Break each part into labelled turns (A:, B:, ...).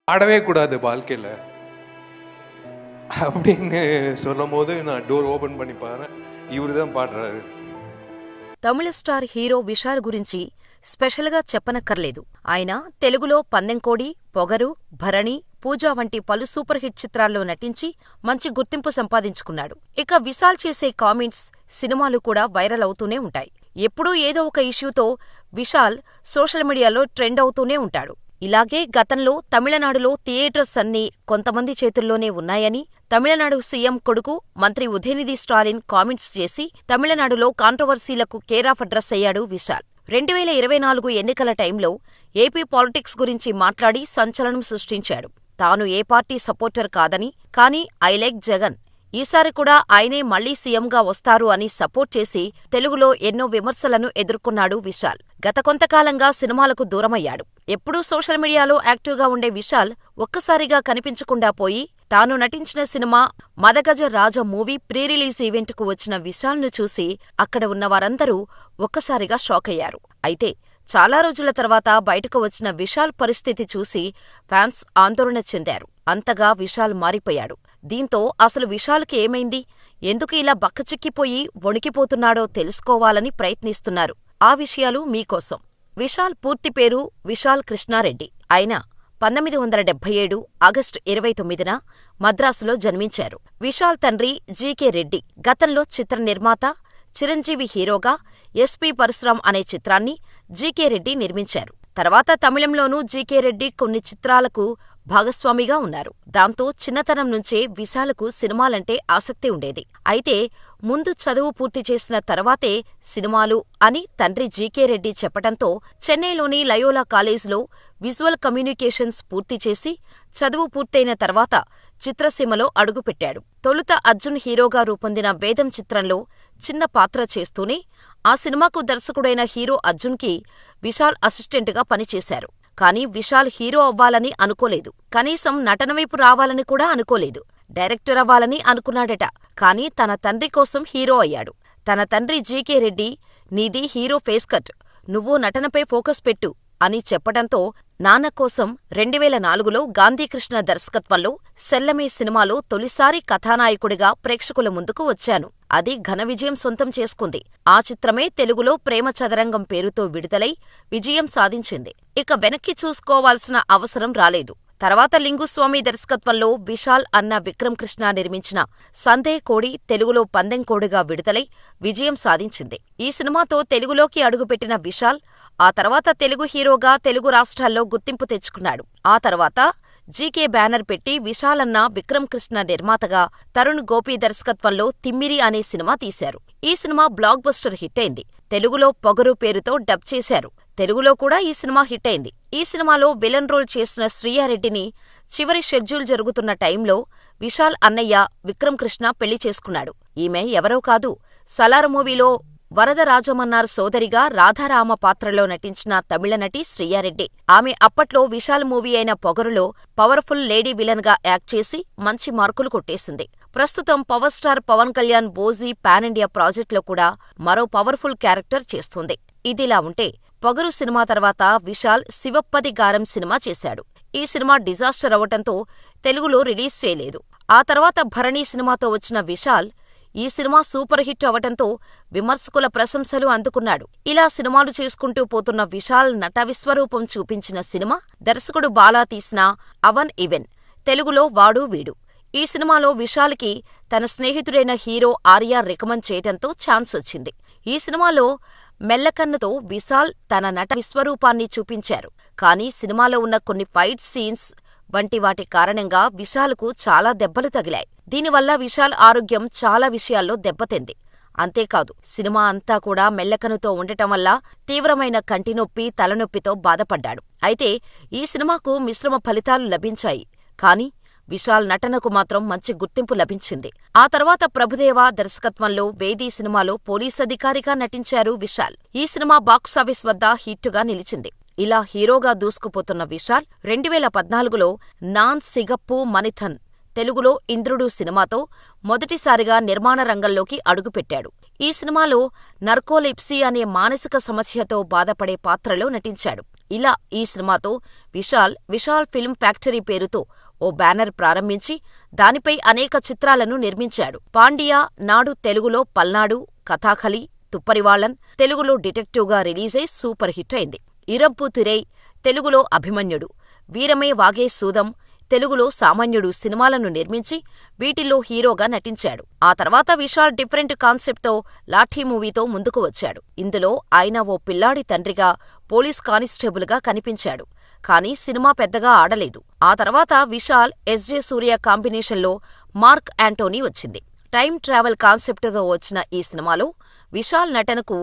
A: ஆடவே கூடாது வாழ்க்கையில் அப்படின்னு சொல்லும் போது நான் டோர் ఓపెన్ பண்ணி பாரு ఇవరు தான் పాடுறாரு.
B: తమిళ స్టార్ హీరో విశాల్ గురించి స్పెషల్గా చెప్పనక్కర్లేదు. ఆయన తెలుగులో పందెంకోడి, పొగరు, భరణి, పూజా వంటి పలు సూపర్ హిట్ చిత్రాల్లో నటించి మంచి గుర్తింపు సంపాదించుకున్నాడు. ఇక విశాల్ చేసే కామెంట్స్, సినిమాలు కూడా వైరల్ అవుతూనే ఉంటాయి. ఎప్పుడూ ఏదో ఒక ఇష్యూతో విశాల్ సోషల్ మీడియాలో ట్రెండ్ అవుతూనే ఉంటాడు. ఇలాగే గతంలో తమిళనాడులో థియేటర్స్ అన్నీ కొంతమంది చేతుల్లోనే ఉన్నాయని తమిళనాడు సీఎం కొడుకు మంత్రి ఉదయనిధి స్టాలిన్ కామెంట్స్ చేసి తమిళనాడులో కాంట్రవర్సీలకు కేరాఫ్ అడ్రస్ అయ్యాడు విశాల్. 2024 ఎన్నికల టైంలో ఏపీ పాలిటిక్స్ గురించి మాట్లాడి సంచలనం సృష్టించాడు. తాను ఏ పార్టీ సపోర్టర్ కాదని, కానీ ఐ లైక్ జగన్, ఈసారి కూడా ఆయనే మళ్లీ సీఎంగా వస్తారు అని సపోర్ట్ చేసి తెలుగులో ఎన్నో విమర్శలను ఎదుర్కొన్నాడు విశాల్. గత కొంతకాలంగా సినిమాలకు దూరమయ్యాడు. ఎప్పుడూ సోషల్ మీడియాలో యాక్టివ్గా ఉండే విశాల్ ఒక్కసారిగా కనిపించకుండా పోయి తాను నటించిన సినిమా మదగజ రాజ మూవీ ప్రీ రిలీజ్ ఈవెంట్కు వచ్చిన విశాల్ను చూసి అక్కడ ఉన్న వారందరూ ఒక్కసారిగా షాకయ్యారు. అయితే చాలా రోజుల తర్వాత బయటకు వచ్చిన విశాల్ పరిస్థితి చూసి ఫ్యాన్స్ ఆందోళన చెందారు. అంతగా విశాల్ మారిపోయాడు. దీంతో అసలు విశాల్కి ఏమైంది, ఎందుకు ఇలా బక్కచిక్కిపోయి వణికిపోతున్నాడో తెలుసుకోవాలని ప్రయత్నిస్తున్నారు. ఆ విషయాలు మీకోసం. విశాల్ పూర్తి పేరు విశాల్ కృష్ణారెడ్డి. ఆయన 1977 ఆగస్టు 29న మద్రాసులో జన్మించారు. విశాల్ తండ్రి జీకే రెడ్డి గతంలో చిత్ర నిర్మాత, చిరంజీవి హీరోగా ఎస్పీ పరశురాం అనే చిత్రాన్ని జీకే రెడ్డి నిర్మించారు. తర్వాత తమిళంలోనూ జీకే రెడ్డి కొన్ని చిత్రాలకు భాగస్వామిగా ఉన్నారు. దాంతో చిన్నతనం నుంచే విశాలకు సినిమాలంటే ఆసక్తి ఉండేది. అయితే ముందు చదువు పూర్తి చేసిన తర్వాతే సినిమాలు అని తండ్రి జీకే రెడ్డి చెప్పటంతో చెన్నైలోని లయోలా కాలేజ్లో విజువల్ కమ్యూనికేషన్స్ పూర్తి చేసి చదువు పూర్తయిన తర్వాత చిత్రసీమలో అడుగుపెట్టాడు. తొలుత అర్జున్ హీరోగా రూపొందిన వేదం చిత్రంలో చిన్న పాత్ర చేస్తూనే ఆ సినిమాకు దర్శకుడైన హీరో అర్జున్కి విశాల్ అసిస్టెంట్గా పనిచేశారు. కానీ విశాల్ హీరో అవ్వాలని అనుకోలేదు. కనీసం నటనవైపు రావాలని కూడా అనుకోలేదు. డైరెక్టర్ అవ్వాలని అనుకున్నాడట. కానీ తన తండ్రి కోసం హీరో అయ్యాడు. తన తండ్రి జీకే రెడ్డి, నీది హీరో ఫేస్ కట్, నువ్వు నటనపై ఫోకస్ పెట్టు అని చెప్పటంతో నాన్న కోసం 2004లో గాంధీకృష్ణ దర్శకత్వంలో సెల్లమే సినిమాలో తొలిసారి కథానాయకుడిగా ప్రేక్షకుల ముందుకు వచ్చాను. అది ఘన విజయం సొంతం చేసుకుంది. ఆ చిత్రమే తెలుగులో ప్రేమ చదరంగం పేరుతో విడుదలై విజయం సాధించింది. ఇక వెనక్కి చూసుకోవాల్సిన అవసరం రాలేదు. తర్వాత లింగుస్వామి దర్శకత్వంలో విశాల్ అన్న విక్రమ్ కృష్ణ నిర్మించిన సందేహ్ కోడి తెలుగులో పందెం కోడిగా విడుదలై విజయం సాధించింది. ఈ సినిమాతో తెలుగులోకి అడుగుపెట్టిన విశాల్ ఆ తర్వాత తెలుగు హీరోగా తెలుగు రాష్ట్రాల్లో గుర్తింపు తెచ్చుకున్నాడు. ఆ తర్వాత జీకే బ్యానర్ పెట్టి విశాల్ అన్న విక్రమ్ కృష్ణ నిర్మాతగా తరుణ్ గోపి దర్శకత్వంలో తిమ్మిరి అనే సినిమా తీశారు. ఈ సినిమా బ్లాక్ బస్టర్ హిట్ అయింది. తెలుగులో పొగరు పేరుతో డబ్ చేశారు. తెలుగులో కూడా ఈ సినిమా హిట్ అయింది. ఈ సినిమాలో విలన్ రోల్ చేసిన శ్రీయారెడ్డిని చివరి షెడ్యూల్ జరుగుతున్న టైంలో విశాల్ అన్నయ్య విక్రమ్ కృష్ణ పెళ్లి చేసుకున్నాడు. ఈమె ఎవరో కాదు, సలార్ మూవీలో వరదరాజమన్నార్ సోదరిగా రాధారామ పాత్రలో నటించిన తమిళ నటి శ్రీయారెడ్డి. ఆమె అప్పట్లో విశాల్ మూవీ అయిన పొగరులో పవర్ఫుల్ లేడీ విలన్ గా యాక్ట్ చేసి మంచి మార్కులు కొట్టేసింది. ప్రస్తుతం power star Pawan Kalyan OG pan India ప్రాజెక్టులో కూడా మరో పవర్ఫుల్ క్యారెక్టర్ చేస్తుంది. ఇదిలా ఉంటే పొగరు సినిమా తర్వాత విశాల్ శివప్పది గారం సినిమా చేశాడు. ఈ సినిమా డిజాస్టర్ అవటంతో తెలుగులో రిలీజ్ చేయలేదు. ఆ తర్వాత భరణి సినిమాతో వచ్చిన విశాల్ ఈ సినిమా సూపర్ హిట్ అవటంతో విమర్శకుల ప్రశంసలు అందుకున్నాడు. ఇలా సినిమాలు చేసుకుంటూ పోతున్న విశాల్ నట విశ్వరూపం చూపించిన సినిమా దర్శకుడు బాలా తీసిన అవన్ ఇవెన్, తెలుగులో వాడు వీడు. ఈ సినిమాలో విశాల్కి తన స్నేహితుడైన హీరో ఆర్య రికమెండ్ చేయటంతో ఛాన్స్ వచ్చింది. ఈ సినిమాలో మెల్లకన్నుతో విశాల్ తన నట విశ్వరూపాన్ని చూపించారు. కానీ సినిమాలో ఉన్న కొన్ని ఫైట్ సీన్స్ వంటి వాటి కారణంగా విశాల్కు చాలా దెబ్బలు తగిలాయి. దీనివల్ల విశాల్ ఆరోగ్యం చాలా విషయాల్లో దెబ్బతింది. అంతేకాదు సినిమా అంతా కూడా మెల్లకనుతో ఉండటం వల్ల తీవ్రమైన కంటినొప్పి, తలనొప్పితో బాధపడ్డాడు. అయితే ఈ సినిమాకు మిశ్రమ ఫలితాలు లభించాయి. కానీ విశాల్ నటనకు మాత్రం మంచి గుర్తింపు లభించింది. ఆ తర్వాత ప్రభుదేవా దర్శకత్వంలో వేదీ సినిమాలో పోలీస్ అధికారిగా నటించారు విశాల్. ఈ సినిమా బాక్సాఫీస్ వద్ద హిట్టుగా నిలిచింది. ఇలా హీరోగా దూసుకుపోతున్న విశాల్ 2014లో నాన్ సిగప్పు మనిథన్, తెలుగులో ఇంద్రుడు సినిమాతో మొదటిసారిగా నిర్మాణ రంగంలోకి అడుగుపెట్టాడు. ఈ సినిమాలో నర్కోలెప్సీ అనే మానసిక సమస్యతో బాధపడే పాత్రలో నటించాడు. ఇలా ఈ సినిమాతో విశాల్ ఫిల్మ్ ఫ్యాక్టరీ పేరుతో ఓ బ్యానర్ ప్రారంభించి దానిపై అనేక చిత్రాలను నిర్మించాడు. పాండ్య నాడు తెలుగులో పల్నాడు, కథాకళి, తుప్పరివాళన్ తెలుగులో డిటెక్టివ్గా రిలీజై సూపర్ హిట్ అయింది. ఇరంపు తిరై తెలుగులో అభిమన్యుడు, వీరమే వాగే సూదం తెలుగులో సామాన్యుడు సినిమాలను నిర్మించి వీటిల్లో హీరోగా నటించాడు. ఆ తర్వాత విశాల్ డిఫరెంట్ కాన్సెప్ట్తో లాఠీ మూవీతో ముందుకు వచ్చాడు. ఇందులో ఆయన ఓ పిల్లాడి తండ్రిగా పోలీస్ కానిస్టేబుల్గా కనిపించాడు. కానీ సినిమా పెద్దగా ఆడలేదు. ఆ తర్వాత విశాల్ ఎస్.జె. సూర్య కాంబినేషన్లో మార్క్ యాంటోనీ వచ్చింది. టైం ట్రావెల్ కాన్సెప్ట్తో వచ్చిన ఈ సినిమాలో విశాల్ నటనకు,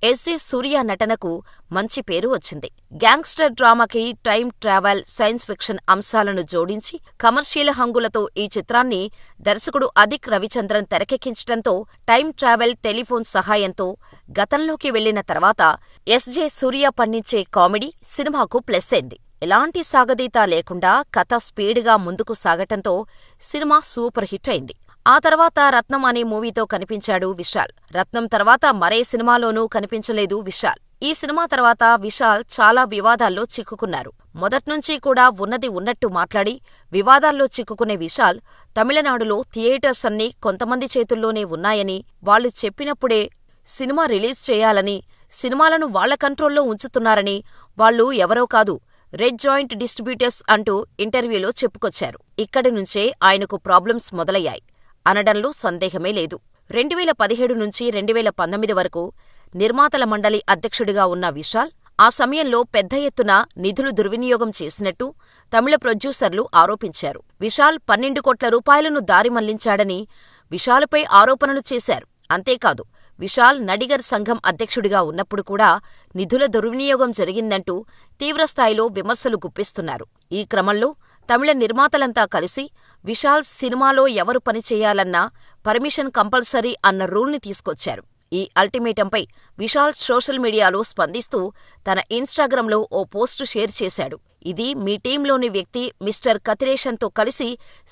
B: ఎస్.జె. సూర్య నటనకు మంచి పేరు వచ్చింది. గ్యాంగ్స్టర్ డ్రామాకి టైం ట్రావెల్, సైన్స్ ఫిక్షన్ అంశాలను జోడించి కమర్షియల్ హంగులతో ఈ చిత్రాన్ని దర్శకుడు అదిక్ రవిచంద్రన్ తెరకెక్కించడంతో టైం ట్రావెల్ టెలిఫోన్ సహాయంతో గతంలోకి వెళ్లిన తర్వాత ఎస్.జె. సూర్య పండించే కామెడీ సినిమాకు ప్లస్ అయింది. ఎలాంటి సాగదీత లేకుండా కథ స్పీడ్గా ముందుకు సాగటంతో సినిమా సూపర్ హిట్ అయింది. ఆ తర్వాత రత్నం అనే మూవీతో కనిపించాడు విశాల్. రత్నం తర్వాత మరే సినిమాలోనూ కనిపించలేదు విశాల్. ఈ సినిమా తర్వాత విశాల్ చాలా వివాదాల్లో చిక్కుకున్నారు. మొదట్నుంచీ కూడా ఉన్నది ఉన్నట్టు మాట్లాడి వివాదాల్లో చిక్కుకునే విశాల్ తమిళనాడులో థియేటర్స్ అన్నీ కొంతమంది చేతుల్లోనే ఉన్నాయని, వాళ్లు చెప్పినప్పుడే సినిమా రిలీజ్ చేయాలని, సినిమాలను వాళ్ల కంట్రోల్లో ఉంచుతున్నారని, వాళ్లు ఎవరో కాదు రెడ్ జాయింట్ డిస్ట్రిబ్యూటర్స్ అంటూ ఇంటర్వ్యూలో చెప్పుకొచ్చారు. ఇక్కడి నుంచే ఆయనకు ప్రాబ్లమ్స్ మొదలయ్యాయి అనడంలో సందేహమే లేదు. 2017 నుంచి 2019 వరకు నిర్మాతల మండలి అధ్యక్షుడిగా ఉన్న విశాల్ ఆ సమయంలో పెద్ద ఎత్తున నిధులు దుర్వినియోగం చేసినట్టు తమిళ ప్రొడ్యూసర్లు ఆరోపించారు. విశాల్ 12 కోట్ల రూపాయలను దారి మళ్లించాడని విశాల్పై ఆరోపణలు చేశారు. అంతేకాదు, విశాల్ నడిగర్ సంఘం అధ్యక్షుడిగా ఉన్నప్పుడు కూడా నిధుల దుర్వినియోగం జరిగిందంటూ తీవ్రస్థాయిలో విమర్శలు గుప్పిస్తున్నారు. ఈ క్రమంలో తమిళ నిర్మాతలంతా కలిసి విశాల్ సినిమాలో ఎవరు పనిచేయాలన్నా పర్మిషన్ కంపల్సరీ అన్న రూల్ని తీసుకొచ్చారు. ఈ అల్టిమేటంపై విశాల్ సోషల్ మీడియాలో స్పందిస్తూ తన ఇన్స్టాగ్రామ్లో ఓ పోస్టు షేర్ చేశాడు. ఇది మీ టీంలోని వ్యక్తి మిస్టర్ కతిరేషన్తో కలిసి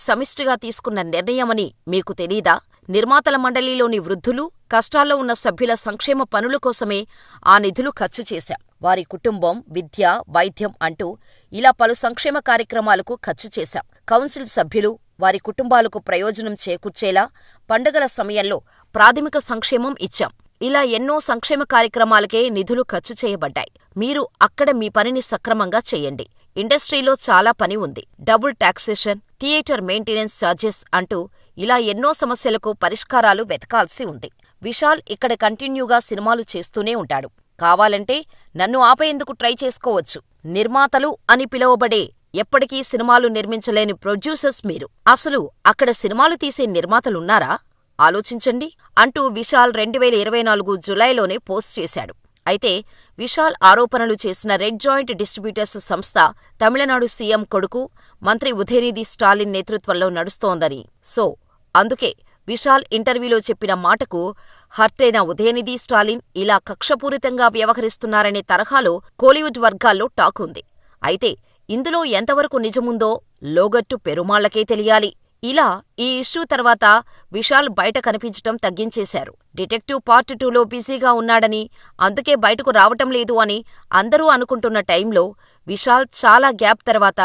B: సమిష్టిగా తీసుకున్న నిర్ణయమని మీకు తెలీదా? నిర్మాతల మండలిలోని వృద్ధులు, కష్టాల్లో ఉన్న సభ్యుల సంక్షేమ పనుల కోసమే ఆ నిధులు ఖర్చు చేశాం. వారి కుటుంబం, విద్య, వైద్యం అంటూ ఇలా పలు సంక్షేమ కార్యక్రమాలకు ఖర్చు చేశాం. కౌన్సిల్ సభ్యులు, వారి కుటుంబాలకు ప్రయోజనం చేకూర్చేలా పండుగల సమయంలో ప్రాథమిక సంక్షేమం ఇచ్చాం. ఇలా ఎన్నో సంక్షేమ కార్యక్రమాలకే నిధులు ఖర్చు చేయబడ్డాయి. మీరు అక్కడ మీ పనిని సక్రమంగా చేయండి. ఇండస్ట్రీలో చాలా పని ఉంది. Double taxation, theatre maintenance charges అంటూ ఇలా ఎన్నో సమస్యలకు పరిష్కారాలు వెతకాల్సి ఉంది. విశాల్ ఇక్కడ కంటిన్యూగా సినిమాలు చేస్తూనే ఉంటాడు. కావాలంటే నన్ను ఆపేందుకు ట్రై చేసుకోవచ్చు. నిర్మాతలు అని పిలువబడే ఎప్పటికీ సినిమాలు నిర్మించలేని ప్రొడ్యూసర్స్ మీరు. అసలు అక్కడ సినిమాలు తీసే నిర్మాతలున్నారా? ఆలోచించండి అంటూ విశాల్ 2024 జులైలోనే పోస్ట్ చేశాడు. అయితే విశాల్ ఆరోపణలు చేసిన రెడ్ జాయింట్ డిస్ట్రిబ్యూటర్స్ సంస్థ తమిళనాడు సీఎం కొడుకు మంత్రి ఉదయనిధి స్టాలిన్ నేతృత్వంలో నడుస్తోందని, సో అందుకే విశాల్ ఇంటర్వ్యూలో చెప్పిన మాటకు హర్టైన ఉదయనిధి స్టాలిన్ ఇలా కక్షపూరితంగా వ్యవహరిస్తున్నారనే తరహాలో కోలీవుడ్ వర్గాల్లో టాక్ ఉంది. అయితే ఇందులో ఎంతవరకు నిజముందో లోగట్టు పెరుమాళ్లకే తెలియాలి. ఇలా ఈ ఇష్యూ తర్వాత విశాల్ బయట కనిపించటం తగ్గించేశారు. డిటెక్టివ్ పార్ట్ 2లో బిజీగా ఉన్నాడని, అందుకే బయటకు రావటం లేదు అని అందరూ అనుకుంటున్న టైంలో విశాల్ చాలా గ్యాప్ తర్వాత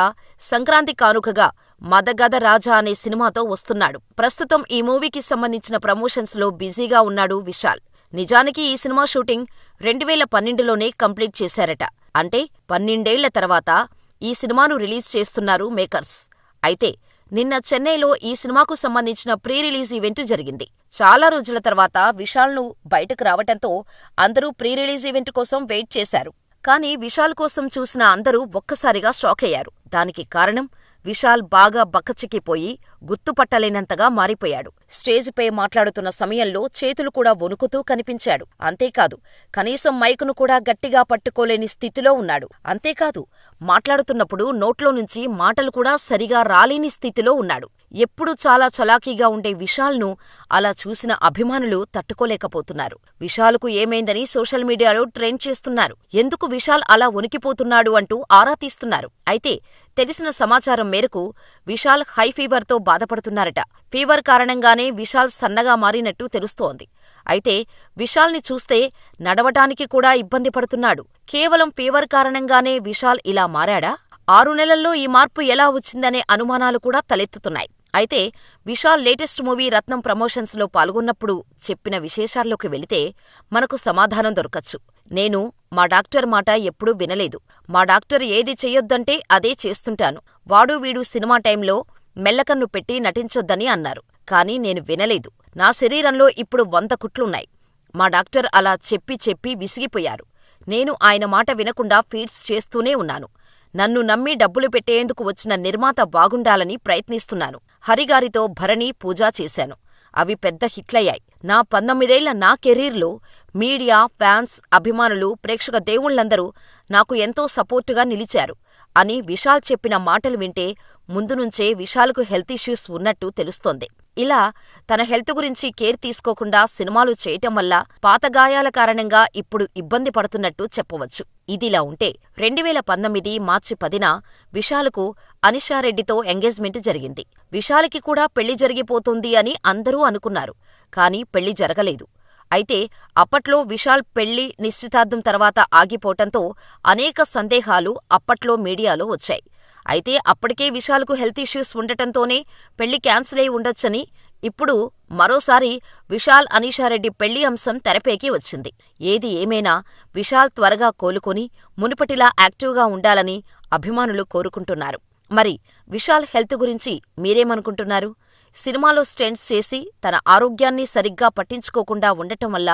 B: సంక్రాంతి కానుకగా మదగద రాజా అనే సినిమాతో వస్తున్నాడు. ప్రస్తుతం ఈ మూవీకి సంబంధించిన ప్రమోషన్స్లో బిజీగా ఉన్నాడు విశాల్. నిజానికి ఈ సినిమా షూటింగ్ 2012లోనే కంప్లీట్ చేశారట. అంటే 12 ఏళ్ల తర్వాత ఈ సినిమాను రిలీజ్ చేస్తున్నారు మేకర్స్. అయితే నిన్న చెన్నైలో ఈ సినిమాకు సంబంధించిన ప్రీ రిలీజ్ ఈవెంట్ జరిగింది. చాలా రోజుల తర్వాత విశాల్ను బయటకు రావటంతో అందరూ ప్రీ రిలీజ్ ఈవెంట్ కోసం వెయిట్ చేశారు. కానీ విశాల్ కోసం చూసిన అందరూ ఒక్కసారిగా షాక్ అయ్యారు. దానికి కారణం విశాల్ బాగా బక్కచిక్కిపోయి గుర్తుపట్టలేనంతగా మారిపోయాడు. స్టేజిపై మాట్లాడుతున్న సమయంలో చేతులు కూడా వణుకుతూ కనిపించాడు. అంతేకాదు, కనీసం మైకును కూడా గట్టిగా పట్టుకోలేని స్థితిలో ఉన్నాడు. అంతేకాదు, మాట్లాడుతున్నప్పుడు నోట్లో నుంచి మాటలు కూడా సరిగా రాలేని స్థితిలో ఉన్నాడు. ఎప్పుడూ చాలా చలాకీగా ఉండే విశాల్ను అలా చూసిన అభిమానులు తట్టుకోలేకపోతున్నారు. విశాల్కు ఏమైందని సోషల్ మీడియాలో ట్రెండ్ చేస్తున్నారు. ఎందుకు విశాల్ అలా వణికిపోతున్నాడు అంటూ ఆరా తీస్తున్నారు. అయితే తెలిసిన సమాచారం మేరకు విశాల్ హై ఫీవర్తో బాధపడుతున్నారట. ఫీవర్ కారణంగానే విశాల్ సన్నగా మారినట్టు తెలుస్తోంది. అయితే విశాల్ని చూస్తే నడవటానికి కూడా ఇబ్బంది పడుతున్నాడు. కేవలం ఫీవర్ కారణంగానే విశాల్ ఇలా మారాడా? 6 నెలల్లో ఈ మార్పు ఎలా వచ్చిందనే అనుమానాలు కూడా తలెత్తుతున్నాయి. అయితే విశాల్ లేటెస్ట్ మూవీ రత్నం ప్రమోషన్స్లో పాల్గొన్నప్పుడు చెప్పిన విశేషాల్లోకి వెళితే మనకు సమాధానం దొరకచ్చు. నేను మా డాక్టర్ మాట ఎప్పుడూ వినలేదు. మా డాక్టర్ ఏది చెయ్యొద్దంటే అదే చేస్తుంటాను. వాడు వీడు సినిమా టైంలో మెల్లకన్ను పెట్టి నటించొద్దని అన్నారు. కానీ నేను వినలేదు. నా శరీరంలో ఇప్పుడు 100 కుట్లున్నాయి. మా డాక్టర్ అలా చెప్పి చెప్పి విసిగిపోయారు. నేను ఆయన మాట వినకుండా ఫీడ్స్ చేస్తూనే ఉన్నాను. నన్ను నమ్మి డబ్బులు పెట్టేందుకు వచ్చిన నిర్మాత బాగుండాలని ప్రయత్నిస్తున్నాను. హరిగారితో భరణి, పూజ చేశాను. అవి పెద్ద హిట్లయ్యాయి. నా 19 ఏళ్ల నా కెరీర్లో మీడియా, ఫ్యాన్స్, అభిమానులు, ప్రేక్షక దేవుళ్లందరూ నాకు ఎంతో సపోర్టుగా నిలిచారు అని విశాల్ చెప్పిన మాటలు వింటే ముందునుంచే విశాల్కు హెల్త్ ఇష్యూస్ ఉన్నట్టు తెలుస్తోంది. ఇలా తన హెల్త్ గురించి కేర్ తీసుకోకుండా సినిమాలు చేయటం వల్ల పాత గాయాల కారణంగా ఇప్పుడు ఇబ్బంది పడుతున్నట్టు చెప్పవచ్చు. ఇదిలా ఉంటే 2019 మార్చి 10న విశాల్కు అనిషారెడ్డితో ఎంగేజ్మెంట్ జరిగింది. విశాల్కి కూడా పెళ్లి జరిగిపోతుంది అని అందరూ అనుకున్నారు. కానీ పెళ్లి జరగలేదు. అయితే అప్పట్లో విశాల్ పెళ్లి నిశ్చితార్థం తర్వాత ఆగిపోవటంతో అనేక సందేహాలు అప్పట్లో మీడియాలో వచ్చాయి. అయితే అప్పటికే విశాల్కు హెల్త్ ఇష్యూస్ ఉండటంతోనే పెళ్లి క్యాన్సిల్ అయి ఉండొచ్చని ఇప్పుడు మరోసారి విశాల్, అనీషారెడ్డి పెళ్లి అంశం తెరపైకి వచ్చింది. ఏది ఏమైనా విశాల్ త్వరగా కోలుకొని మునుపటిలా యాక్టివ్గా ఉండాలని అభిమానులు కోరుకుంటున్నారు. మరి విశాల్ హెల్త్ గురించి మీరేమనుకుంటున్నారు? సినిమాలో స్టంట్స్ చేసి తన ఆరోగ్యాన్ని సరిగ్గా పట్టించుకోకుండా ఉండటం వల్ల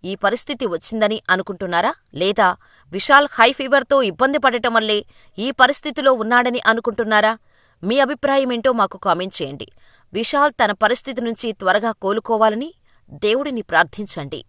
B: ఈ పరిస్థితి వచ్చిందని అనుకుంటున్నారా? లేదా విశాల్ హై ఫీవర్తో ఇబ్బంది పడటం వల్లే ఈ పరిస్థితిలో ఉన్నాడని అనుకుంటున్నారా? మీ అభిప్రాయమేంటో మాకు కామెంట్ చేయండి. విశాల్ తన పరిస్థితి నుంచి త్వరగా కోలుకోవాలని దేవుడిని ప్రార్థించండి.